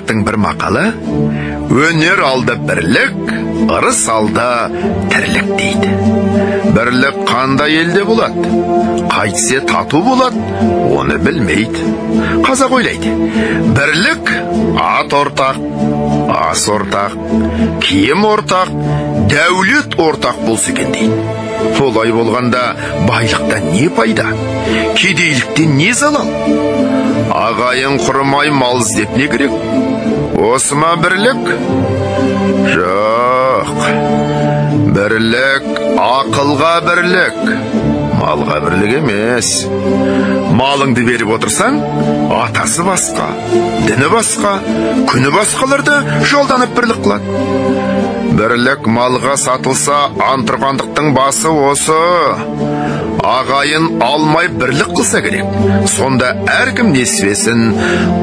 қазақтың бір мақалы: өнер алды бірлік, ырыс алды тірлік дейді. Бірлік қандай елде болады? Қайтсе тату болады, оны білмейді. Қазақ ойлайды: бірлік ат ортақ, ас ортақ, киім ортақ, дәулет ортақ болса екен дейді. Олай болғанда байлықтан не пайда? Кедейліктен не залал? Ағайын құрымай мал іздеп не керек? Осы ма бірлік? Жоқ. Бірлік ақылға бірлік, малға бірлік емес. Малыңды беріп отырсаң, атасы басқа, діні басқа, күні басқаларды жолданып бірлік қылады. Бірлік малға сатылса, антұрғандықтың басы осы. Ағайын алмай бірлік қылса керек. Сонда әркім несібесін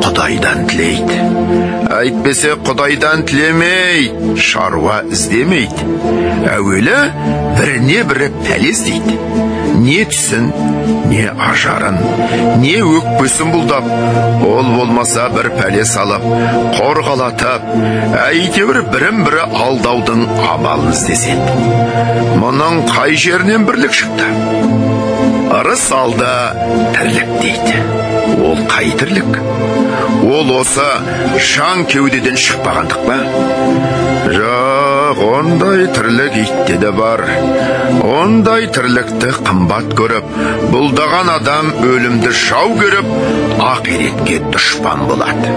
Құдайдан тілейді. Әйтпесе Құдайдан тілемей, шаруа іздемейді. Әуелі біріне бірі пәлес дейді. Не түсін, не ажарын, не өкпесін бұлдап, ол болмаса бір пәлес алып, қорғалатып, әйтеуір бірін-бірі алдаудың амалын іздеседі. Мұның қай жерінен бірлік шықты? Ырыс алды тірлік дейді. Ол қай тірлік? Ол осы жан кеудеден шықпағандық па? Жоқ, ондай тірлік итте де бар. Ондай тірлікті қымбат көріп, бұлдаған адам өлімді жау көріп, ақиретке дұшпан болады.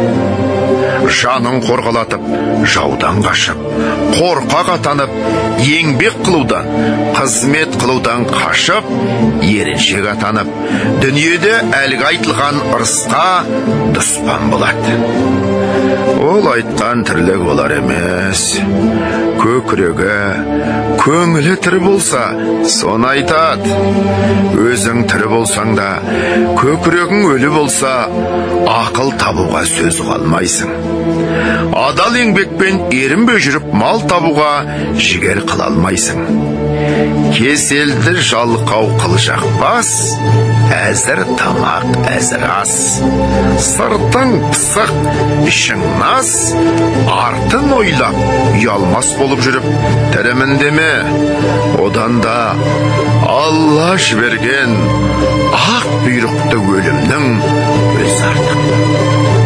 Жанын қорғалатып, жаудан қашып, қорқақ атанып, еңбек қылудан, қызмет қылудан қашып, еріншек атанып, дүниеде әлгі айтылған ырысқа дұспан болады. Ол айтқан тірлік олар емес. Көкірегі, көңілі тірі болса, соны айтады. Өзің тірі болсаң да, көкірегің өлі болса, ақыл табуға сөз қалмайсың. Адал еңбекпен ерінбей жүріп мал табуға жігер қыла алмайсың. Кеселді жалқау қылжақ бас, әзір тамақ, әзір ас. Сыртың пысық, ішің нас, артын ойлап, ұялмас болып жүріп, тірімін деме. Одан да Алла жіберген ақ бұйрықты өлімнің өзі артық.